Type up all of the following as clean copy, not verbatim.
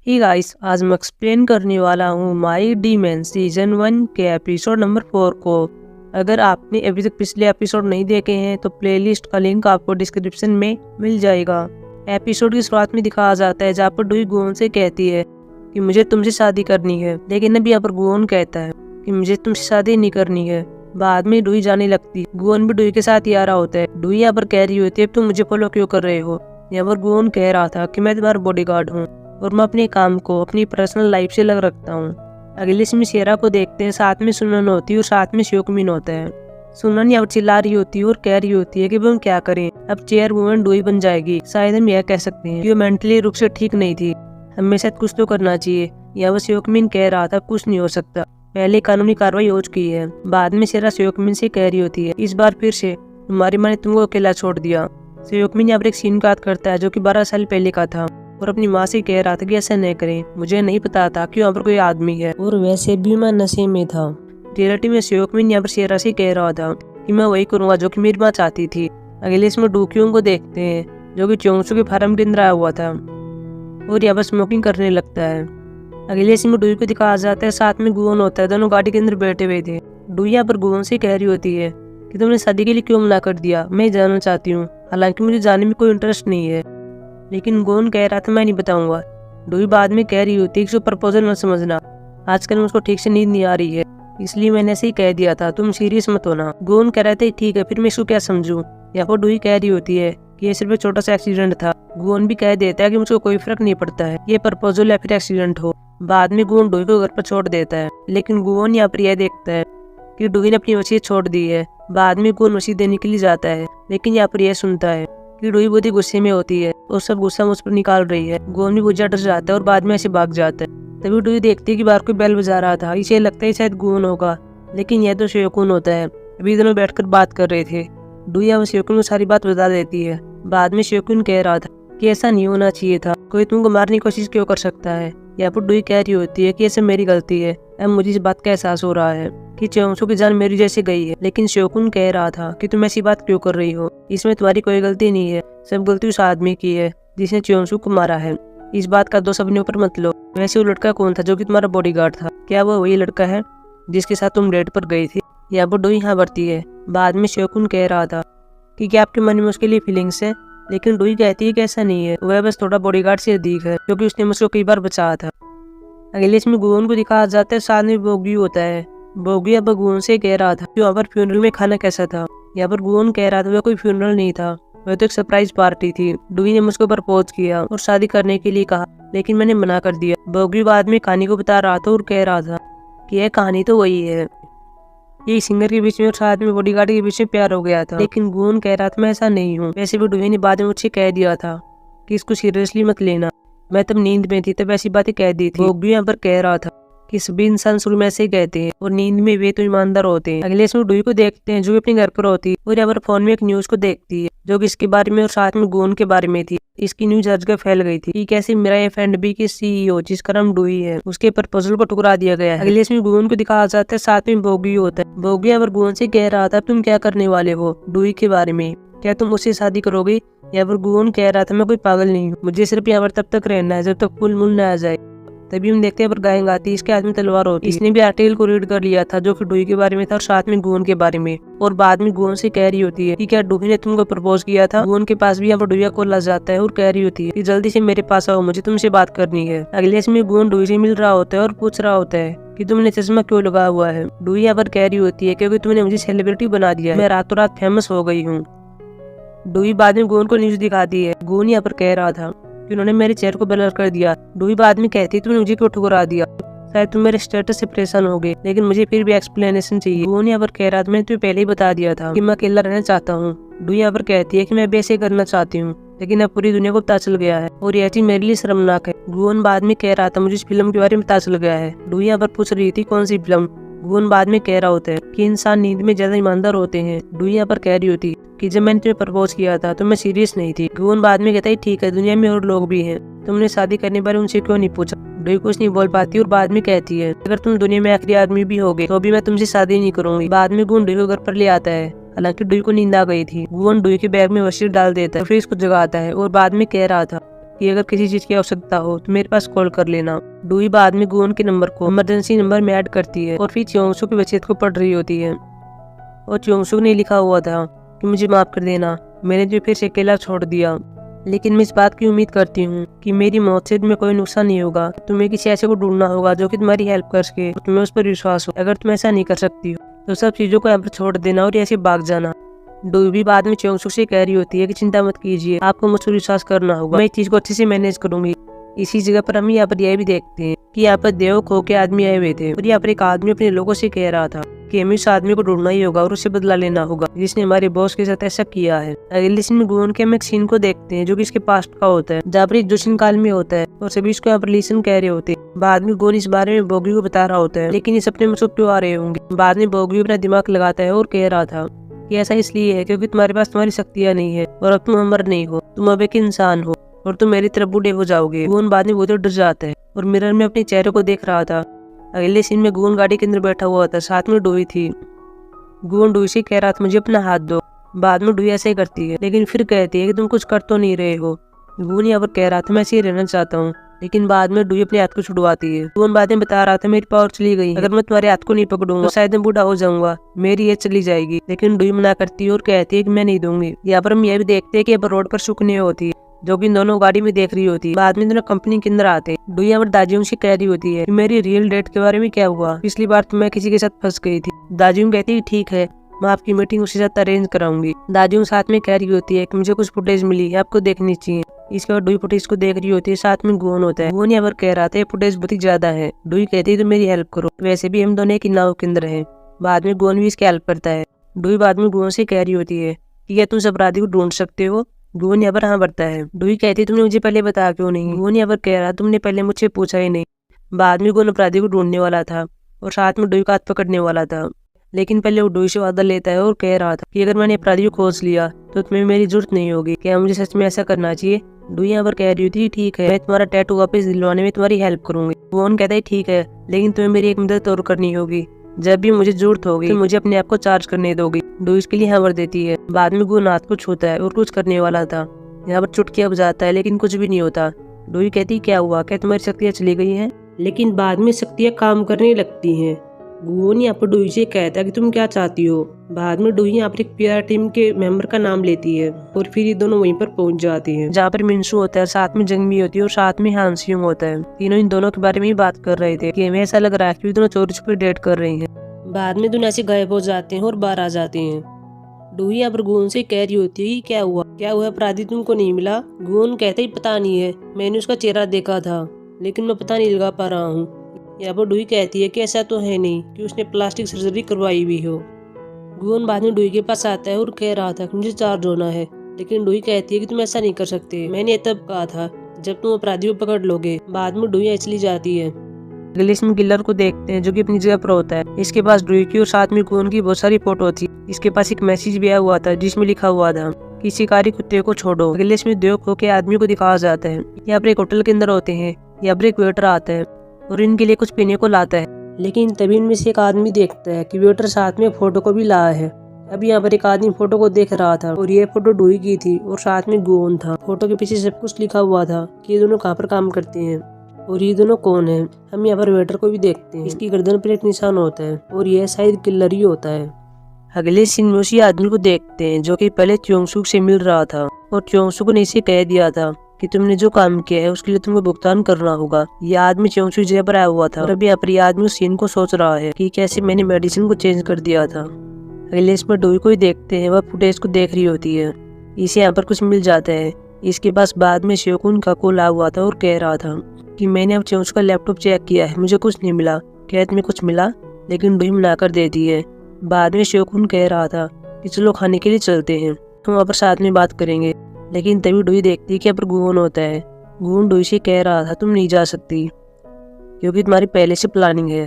ही guys, आज मैं explain करने वाला हूँ माई डीमन सीजन 1 के एपिसोड नंबर 4 को। अगर आपने अभी तक पिछले एपिसोड नहीं देखे हैं तो प्लेलिस्ट का लिंक आपको डिस्क्रिप्शन में मिल जाएगा। एपिसोड की शुरुआत में दिखाया जाता है जहाँ पर डुई गुओन से कहती है कि मुझे तुमसे शादी करनी है, लेकिन अभी यहाँ पर गुओन कहता है कि मुझे तुमसे शादी नहीं करनी है। बाद में डुई जाने लगती है, गुओन भी डुई के साथ ही आ रहा होता है। डुई यहाँ पर कह रही होती है तुम मुझे फॉलो क्यों कर रहे हो। यहाँ पर गुओन कह रहा था कि मैं तुम्हारा बॉडीगार्ड हूँ और मैं अपने काम को अपनी पर्सनल लाइफ से लग रखता हूँ। अगले सीन में शेरा को देखते हैं, साथ में सुनन होती है और साथ में श्योकमिन होता है। सुनन यहाँ चिल्ला रही होती है और कह रही होती है कि हम क्या करें, अब चेयर वुमन डुई बन जाएगी। शायद हम यह कह सकते हैं कि वो मेंटली रूप से ठीक नहीं थी, हमें शायद कुछ तो करना चाहिए। यहाँ वो श्योकमिन कह रहा था कुछ नहीं हो सकता, पहले कानूनी कार्रवाई हो चुकी है। बाद में शेरा श्योकमिन से कह रही होती है इस बार फिर से तुम्हारी माँ ने तुमको अकेला छोड़ दिया। श्योकमिन यहाँ पर एक सीन याद करता है जो कि 12 साल पहले का था और अपनी माँ से कह रहा था कि ऐसा नहीं करें, मुझे नहीं पता था कि वहाँ पर कोई आदमी है और वैसे भी मैं नशे में था। रियलिटी में श्योकमिन यहाँ पर शेरा से कह रहा था कि मैं वही करूंगा जो कि मेरी माँ चाहती थी। अगले इसमें डूक्योंग को देखते हैं जो कि चोंगसू के फार्म के अंदर आया हुआ था और यहाँ पर स्मोकिंग करने लगता है। अगले इसमें डुई को दिखाया जाता है, साथ में गुओन होता है, दोनों गाड़ी के अंदर बैठे हुए थे। डुई यहाँ पर गुओन से कह रही होती है कि तुमने शादी के लिए क्यों मना कर दिया, मैं जाना चाहती हूँ, हालांकि मुझे जाने में कोई इंटरेस्ट नहीं है। लेकिन गुओन कह रहा था मैं नहीं बताऊंगा। डुई बाद में कह रही होती है कि प्रपोजल मत समझना, आजकल मुझको ठीक से नींद नहीं आ रही है, इसलिए मैंने ऐसे ही कह दिया था, तुम सीरियस मत होना। गुओन कह रहे थे ठीक है, फिर मैं इसको क्या समझूं। यहाँ पर डुई कह रही होती है कि ये सिर्फ एक छोटा सा एक्सीडेंट था। गुओन भी कह देता है कि मुझको कोई फर्क नहीं पड़ता है ये प्रपोजल या फिर एक्सीडेंट हो। बाद में गुओन डुई को घर पर छोड़ देता है, लेकिन गुओन यहाँ पर यह देखता है कि डुई ने अपनी वसीयत छोड़ दी है। बाद में गुओन वसीयत देने के लिए जाता है, लेकिन यहाँ पर यह सुनता है कि डुई बहुत ही गुस्से में होती है और सब गुस्सा मुझ पर निकाल रही है। गुओन भी बहुत डर जाता है और बाद में ऐसे भाग जाता है। तभी डुई देखती है कि बाहर कोई बेल बजा रहा था, इसे लगता है शायद गुओन होगा, लेकिन यह तो श्योकुन होता है। अभी दोनों बैठकर बात कर रहे थे। डुई अब श्योकुन को सारी बात बता देती है। बाद में श्योकुन कह रहा था कि ऐसा नहीं होना चाहिए था, कोई तुमको मारने की कोशिश क्यों कर सकता है। यहाँ पर डुई कह रही होती है कि ऐसे मेरी गलती है, अब मुझे इस बात का एहसास हो रहा है कि चोंगसू की जान मेरी जैसे गई है। लेकिन श्योकुन कह रहा था कि तुम ऐसी बात क्यों कर रही हो, इसमें तुम्हारी कोई गलती नहीं है, सब गलती उस आदमी की है जिसने चोंगसू को मारा है। इस बात का दोष अपने ऊपर मत लो। वैसे वो लड़का कौन था जो कि तुम्हारा बॉडीगार्ड था, क्या वो वही लड़का है जिसके साथ तुम डेट पर गई थी। यहाँ पर डुई यहाँ बढ़ती है। बाद में श्योकुन कह रहा था कि क्या आपके मन में उसके लिए फीलिंग्स है, लेकिन डुई कहती है कि ऐसा नहीं है, वह बस थोड़ा बॉडीगार्ड से अधिक है क्योंकि उसने मुझको कई बार बचाया था। अगले इसमें गुओन को दिखाया जाता है, साथ में बोगी होता है। बोगी अब गुओन से कह रहा था कि वहाँ पर फ्यूनरल में खाना कैसा था। यहाँ पर गुओन कह रहा था वह कोई फ्यूनरल नहीं था, वह तो एक सरप्राइज पार्टी थी। डुई ने मुझको प्रपोज किया और शादी करने के लिए कहा, लेकिन मैंने मना कर दिया। बोगी बाद में कहानी को बता रहा था और कह रहा था कि यह कहानी तो वही है, ये सिंगर के बीच में और साथ में बॉडीगार्ड के बीच में प्यार हो गया था। लेकिन गुओन कह रहा था मैं ऐसा नहीं हूँ। वैसे भी डुई ने बाद में मुझसे कह दिया था कि इसको सीरियसली मत लेना, मैं तब नींद में थी, तब ऐसी बातें कह दी थी। बोगी यहाँ पर कह रहा था कि सभी इंसान शुरू में ऐसे ही कहते हैं और नींद में वे तो ईमानदार होते हैं। अगले इसमें डुई को देखते हैं जो कि अपने घर पर होती है और यहाँ पर फोन में एक न्यूज को देखती है जो कि इसके बारे में और साथ में गुओन के बारे में थी। इसकी न्यूज हर जगह फैल गई थी कि कैसे मेरा ये फ्रेंड बी की सीईओ जिसका नाम डुई है उसके प्रपोजल को ठुकरा दिया गया है। अगले इसमें गुओन को दिखाया जाता है, साथ में बोगी होता है। बोगी यहाँ पर गुओन से कह रहा था तुम क्या करने वाले हो डुई के बारे में, क्या तुम उससे शादी करोगे। यहाँ पर गुओन कह रहा था मैं कोई पागल नहीं हूँ, मुझे सिर्फ यहाँ पर तब तक रहना है जब तक फुल मून न आ जाए। तभी हम देखते हैं पर गायें गाती है, इसके हाथ में तलवार होती है। इसने भी आर्टिकल को रीड कर लिया था जो कि डुई के बारे में था और साथ में गुओन के बारे में। और बाद में गुओन से कह रही होती है कि क्या डुई ने तुमको प्रपोज किया था। गुओन के पास भी यहाँ पर डुई का कॉल आ जाता है और कह रही होती है कि जल्दी से मेरे पास आओ, मुझे तुमसे बात करनी है। अगले इसमें गुओन डुई से मिल रहा होता है और पूछ रहा होता है कि तुमने चश्मा क्यों लगा हुआ है। डुई यहाँ पर कह रही होती है क्योंकि तुमने मुझे सेलिब्रिटी बना दिया, मैं रातों रात फेमस हो गई हूँ। डुई बाद में गुओन को न्यूज दिखाती है। गुओन यहाँ पर कह रहा था कि उन्होंने मेरे चेहरे को ब्लर कर दिया। डुई बाद में कहती तुमने मुझे क्यों ठुकरा दिया, शायद तुम मेरे स्टेटस से परेशान हो गए, लेकिन मुझे फिर भी एक्सप्लेनेशन चाहिए। गुओन यहाँ पर कह रहा था मैंने तुम्हें पहले ही बता दिया था कि मैं अकेला रहना चाहता हूँ। डुई यहाँ पर कहती है कि मैं भी ऐसे करना चाहती हूँ, लेकिन अब पूरी दुनिया को पता चल गया है और यह चीज मेरे लिए शर्मनाक है। गुओन बाद में कह रहा था मुझे इस फिल्म के बारे में पता चल गया है। डुई यहाँ पर पूछ रही थी कौन सी फिल्म। गुओन बाद में कह रहा होता है कि इंसान नींद में ज्यादा ईमानदार होते हैं। डुई यहाँ पर कह रही होती कि जब मैंने तुम्हें प्रपोज किया था तो मैं सीरियस नहीं थी। गुओन बाद में कहता है ठीक है, दुनिया में और लोग भी हैं, तुमने शादी करने बारे उनसे क्यों नहीं पूछा। डुई कुछ नहीं बोल पाती और बाद में कहती है अगर तुम दुनिया में आखिरी आदमी भी होगे तो भी मैं तुमसे शादी नहीं करूंगी। बाद में गुओन डुई को घर पर ले आता है, हालांकि डुई को नींद आ गई थी। गुओन डुई के बैग में वसीयत डाल देता है, फिर इसको जगाता है और बाद में कह रहा था कि अगर किसी चीज की आवश्यकता हो तो मेरे पास कॉल कर लेना। डूई बाद में गुन के नंबर को इमरजेंसी नंबर में ऐड करती है और फिर च्योंगसुक की वसीयत को पढ़ रही होती है। और च्योंगसुक ने लिखा हुआ था कि मुझे माफ कर देना, मैंने तुझे फिर से अकेला छोड़ दिया, लेकिन मैं इस बात की उम्मीद करती हूँ कि मेरी मौत से तुम्हें कोई नुकसान नहीं होगा। तुम्हें किसी ऐसे को ढूंढना होगा जो कि तुम्हारी हेल्प कर सके, तुम्हें उस पर विश्वास हो। अगर तुम ऐसा नहीं कर सकती हो तो सब चीजों को यहाँ पर छोड़ देना और ऐसे भाग जाना। डूई भी बाद में च्योंगसुक से कह रही होती है कि चिंता मत कीजिए, आपको मुझ पर विश्वास करना होगा, मैं इस चीज को अच्छे से मैनेज करूंगी। इसी जगह पर हम यहाँ पर यह भी देखते हैं कि यहाँ पर देव खो के आदमी आए हुए थे और यहाँ पर एक आदमी अपने लोगों से कह रहा था कि हमें उस आदमी को ढूंढना ही होगा और उसे बदला लेना होगा जिसने हमारे बॉस के साथ ऐसा किया है। अगले सीन में गुन के हम एक सीन को देखते हैं जो कि इसके पास्ट का होता है, जहाँ पर जोशिन काल में होता है और सभी इसको यहाँ पर लिसन कह रहे होते हैं। बाद में गुन इस बारे में बोगी को बता रहा होता है, लेकिन ये सपने में क्यों आ रहे होंगे। बाद में बोगी अपना दिमाग लगाता है और कह रहा था कि ऐसा इसलिए है क्योंकि तुम्हारे पास तुम्हारी शक्तियाँ नहीं है और अब तुम अमर नहीं हो, तुम अब एक इंसान हो और तुम मेरी तरफ बूढ़े हो जाओगे। गुन बाद में बहुत डर जाता है और मिरर में अपने चेहरे को देख रहा था। अगले सीन में गुन गाड़ी के अंदर बैठा हुआ था, साथ में डूई थी। गुन डूई से कह रहा था मुझे अपना हाथ दो। बाद में डूई ऐसे ही करती है, लेकिन फिर कहती है कि तुम कुछ कर तो नहीं रहे हो। गुन यहाँ पर कह रहा था मैं ऐसे ही रहना चाहता हूँ, लेकिन बाद में डूई अपने हाथ को छुड़वाती है। गुन बाद में बता रहा था मेरी पावर चली गई, अगर मैं तुम्हारे हाथ को नहीं पकड़ूंगा तो शायद मैं बूढ़ा हो जाऊंगा, मेरी ये चली जाएगी। लेकिन डूई मना करती है और कहती है कि मैं नहीं दूंगी। यहाँ पर हम यह भी देखते हैं कि रोड पर सुकने होती है जो कि इन दोनों गाड़ी में देख रही होती है। बाद में दोनों कंपनी के अंदर आते हैं। डूई और दाजियों से कह रही होती है कि मेरी रियल डेट के बारे में क्या हुआ, पिछली बार तो मैं किसी के साथ फंस गई थी। दाजियों कहती है ठीक है, मैं आपकी मीटिंग उसके साथ अरेंज कराऊंगी। दाजियों साथ में कह रही होती है कि मुझे कुछ फुटेज मिली है, आपको देखनी चाहिए। इसके बाद डूई फुटेज को देख रही होती है, साथ में गुन होता है। गुन यहाँ पर कह रहा था फुटेज बहुत ही ज्यादा है। डूई कहती है तो मेरी हेल्प करो, वैसे भी हम दोनों एक नाव के अंदर है। बाद में गुन भी इसकी हेल्प करता है। डूई बाद में गुन से कह रही होती है कि क्या तुम इस अपराधी को ढूंढ सकते हो। गुन यहाँ पर हाँ बढ़ता है। डूई कहती है तुमने मुझे पहले बताया क्यों नहीं। गुन यहाँ पर कह रहा तुमने पहले मुझसे पूछा ही नहीं। बाद में गुन अपराधी को ढूंढने वाला था और साथ में डूई का हाथ पकड़ने वाला था, लेकिन पहले वो डूई से वादा लेता है और कह रहा था कि अगर मैंने अपराधी को खोज लिया तो तुम्हें मेरी जरूरत नहीं होगी, क्या मुझे सच में ऐसा करना चाहिए। डूई यहाँ पर कह रही थी ठीक है, मैं तुम्हारा टैटू वापस दिलवाने में तुम्हारी हेल्प करूंगी। गुन कहता है ठीक है, लेकिन तुम्हें मेरी एक मदद और करनी होगी, जब भी मुझे जरूरत होगी तो मुझे अपने आप को चार्ज करने दोगी। डूई इसके लिए हाँ भर देती है। बाद में गुन हाथ को छूता है और कुछ करने वाला था, यहाँ पर चुटकियां बजाता है लेकिन कुछ भी नहीं होता। डूई कहती क्या हुआ, क्या तुम्हारी शक्तियाँ चली गई हैं। लेकिन बाद में शक्तियाँ काम करने लगती हैं। गुन यहाँ पर डूई से कहता है कि तुम क्या चाहती हो। बाद में डूई यहाँ पर एक पीआर टीम के मेंबर का नाम लेती है और फिर ये दोनों वहीं पर पहुंच जाती हैं, जहाँ पर मिंसू होता है, साथ में जंगमी होती है और साथ में हांसियों होता है। तीनों इन दोनों के बारे में ही बात कर रहे थे कि हमें ऐसा लग रहा है कि दोनों चोरी छुपे डेट कर रही हैं। बाद में दोनों ऐसे गायब हो जाते हैं और बाहर आ जाते हैं। डूई यहाँ पर गुन से कह रही होती है क्या हुआ अपराधी तुमको नहीं मिला। गुन कहते ही पता नहीं है, मैंने उसका चेहरा देखा था लेकिन मैं पता नहीं लगा पा रहा हूँ। यहाँ पर डूई कहती है कि ऐसा तो है नहीं कि उसने प्लास्टिक सर्जरी करवाई हुई हो। गुन बाद में डूई के पास आता है और कह रहा था कि मुझे चार्ज होना है, लेकिन डूई कहती है कि तुम ऐसा नहीं कर सकते, मैंने तब कहा था जब तुम अपराधी को पकड़ लोगे। बाद में डूई चली जाती है। अगले में किलर को देखते हैं जो कि अपनी जगह पर होता है। इसके पास डूई की और साथ में गुन की बहुत सारी फोटो थी। इसके पास एक मैसेज भी आया हुआ था जिसमें लिखा हुआ था कि शिकारी कुत्ते को छोड़ो। अगले में देव खो के आदमी को दिखाया जाता है। यहाँ पर एक होटल के अंदर होते हैं। यहाँ पर एक वेटर आता है और इनके लिए कुछ पीने को लाता है, लेकिन तभी इनमें से एक आदमी देखता है कि वेटर साथ में फोटो को भी लाया है। अभी यहाँ पर एक आदमी फोटो को देख रहा था और ये फोटो डूई की थी और साथ में गुन था। फोटो के पीछे सब कुछ लिखा हुआ था कि ये दोनों कहाँ पर काम करते हैं और ये दोनों कौन है। हम यहाँ पर वेटर को भी देखते हैं, इसकी गर्दन पर एक निशान होता है और यह शायद किलर ही होता है। अगले सीन में उसी आदमी को देखते हैं जो कि पहले च्योंगसुक से मिल रहा था और च्योंगसुक ने इसे कह दिया था कि तुमने जो काम किया है उसके लिए तुमको भुगतान करना होगा। ये आदमी च्योंगसुक जगह पर आया हुआ था और अभी यहाँ पर ये आदमी उस सीन को सोच रहा है कि कैसे मैंने मेडिसिन को चेंज कर दिया था। अगले इसमें डोई को ही देखते हैं, वह फुटेज को देख रही होती है। इसे यहाँ पर कुछ मिल जाता है। इसके पास बाद में शोकुन का कॉल आया हुआ था और कह रहा था कि मैंने अब च्योंगसुक का लैपटॉप चेक किया है, मुझे कुछ नहीं मिला। क्या तुम्हें कुछ मिला, लेकिन डोई मना कर देती है। बाद में शोकुन कह रहा था कि चलो खाने के लिए चलते हैं, हम वहाँ पर साथ में बात करेंगे। लेकिन तभी डोई देखती है कि यहाँ पर गुन होता है। गुन डोई से कह रहा था तुम नहीं जा सकती क्योंकि तुम्हारी पहले से प्लानिंग है।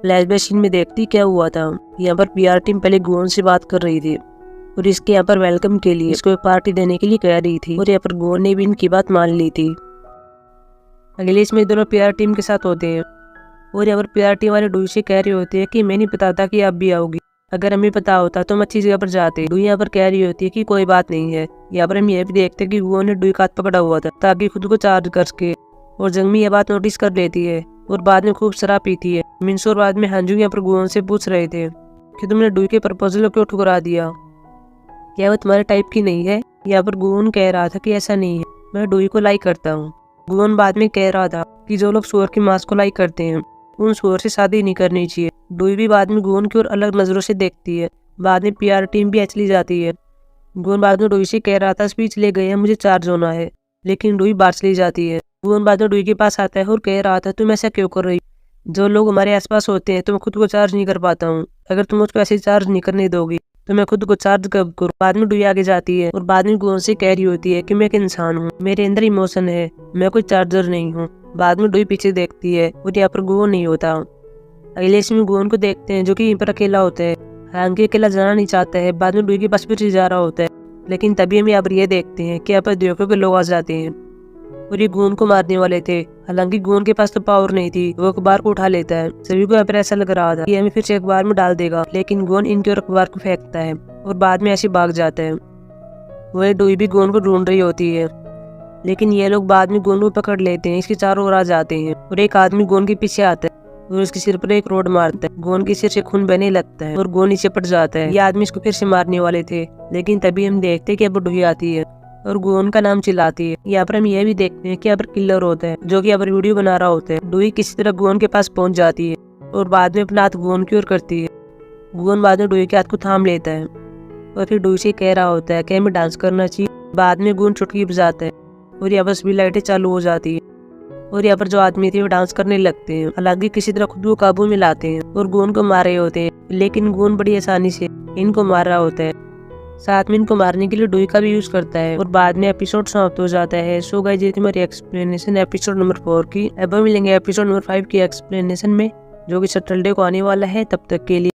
फ्लैशबैक सीन में देखती क्या हुआ था। यहाँ पर पीआर टीम पहले गुन से बात कर रही थी और इसके यहाँ पर वेलकम के लिए इसको एक पार्टी देने के लिए कह रही थी और यहाँ पर गुन ने भी इनकी बात मान ली थी। अगले इसमें दोनों पीआर टीम के साथ होते हैं और यहाँ पर पीआर टीम वाले डोई से कह रहे होते हैं कि मैं नहीं बताता कि आप भी आओगी। अगर हमें पता होता तो हम अच्छी जगह पर जाते। डुई यहाँ पर कह रही होती है कि कोई बात नहीं है। यहाँ पर हम ये भी देखते हैं कि गुओन ने डुई का हाथ पकड़ा हुआ था ताकि खुद को चार्ज कर सके, और जंगमी ये बात नोटिस कर लेती है और बाद में खूब शराब पीती है। मिनसू और बाद में हांजू यहाँ पर गुओन से पूछ रहे थे कि तुमने डुई के प्रपोजल को क्यों ठुकरा दिया, क्या वो तुम्हारे टाइप की नहीं है। यहाँ पर गुओन कह रहा था कि ऐसा नहीं है, मैं डुई को लाइक करता हूँ। गुओन बाद में कह रहा था कि जो लोग सुअर की मांस को लाइक करते हैं उन सुअर से शादी नहीं करनी चाहिए। डुई भी बाद में गुओन की ओर अलग नजरों से देखती है। बाद में पीआर टीम भी चली जाती है। गुओन बाद में डुई से कह रहा था स्पीच ले गए हैं, मुझे चार्ज होना है, लेकिन डुई बाहर चली जाती है। गुओन बाद में डुई के पास आता है और कह रहा था तुम ऐसा क्यों कर रही, जो लोग हमारे आसपास होते हैं तो मैं खुद को चार्ज नहीं कर पाता हूँ, अगर तुम मुझको ऐसे चार्ज नहीं करने दोगी तो मैं खुद को चार्ज कब करूँ। बाद में डुई आगे जाती है और बाद में गुओन से कह रही होती है कि मैं एक इंसान हूँ, मेरे अंदर इमोशन है, मैं कोई चार्जर नहीं हूँ। बाद में डुई पीछे देखती है और यहाँ पर गुओन नहीं होता। अगले सीन में गुओन को देखते हैं जो कि यहीं पर अकेला होता है, हालांकि अकेला जाना नहीं चाहता है। बाद में डुई के पास फिर से जा रहा होता है, लेकिन तभी हम यहाँ पर ये देखते हैं कि यहाँ पर देखो के लोग आ जाते हैं और ये गुओन को मारने वाले थे। हालांकि गुओन के पास तो पावर नहीं थी, वो अखबार को उठा लेता है। सभी को यहाँ पर ऐसा लग रहा था कि हमें फिर से अखबार में डाल देगा, लेकिन गुओन इनके और अखबार को फेंकता है और बाद में ऐसे भाग जाता है। वह डुई भी गुओन को ढूंढ रही होती है, लेकिन ये लोग बाद में गुओन को पकड़ लेते हैं, इसके चारों ओर आ जाते हैं और एक आदमी गुओन के पीछे आता है और उसके सिर पर एक रोड मारता है। गुओन के सिर से खून बहने लगता है और गुओन नीचे पड़ जाता है। ये आदमी इसको फिर से मारने वाले थे, लेकिन तभी हम देखते हैं कि अब डुई आती है और गुओन का नाम चिल्लाती है। यहाँ पर हम ये भी देखते हैं कि यहाँ पर किलर होता है जो कि यहाँ पर वीडियो बना रहा होता है। डुई किसी तरह गुओन के पास पहुंच जाती है और बाद में अपना हाथ गुओन की ओर करती है। गुओन बाद में डुई के हाथ को थाम लेता है और फिर डुई से कह रहा होता है कि हमें डांस करना चाहिए। बाद में गुओन चुटकी बजाता है और यहाँ पर सभी लाइटें चालू हो जाती है और यहाँ पर जो आदमी थे वो डांस करने लगते हैं। हालांकि किसी तरह खुद को काबू में लाते हैं और गुओन को मार रहे होते हैं, लेकिन गुओन बड़ी आसानी से इनको मार रहा होता है। साथ में इनको मारने के लिए डुई का भी यूज करता है और बाद में एपिसोड समाप्त हो जाता है। सो गाइस, ये थी हमारी एक्सप्लेनेशन एपिसोड नंबर 4 की। अब हम मिलेंगे एपिसोड नंबर 5 की एक्सप्लेनेशन में, जो कि सैटरडे को आने वाला है। तब तक के लिए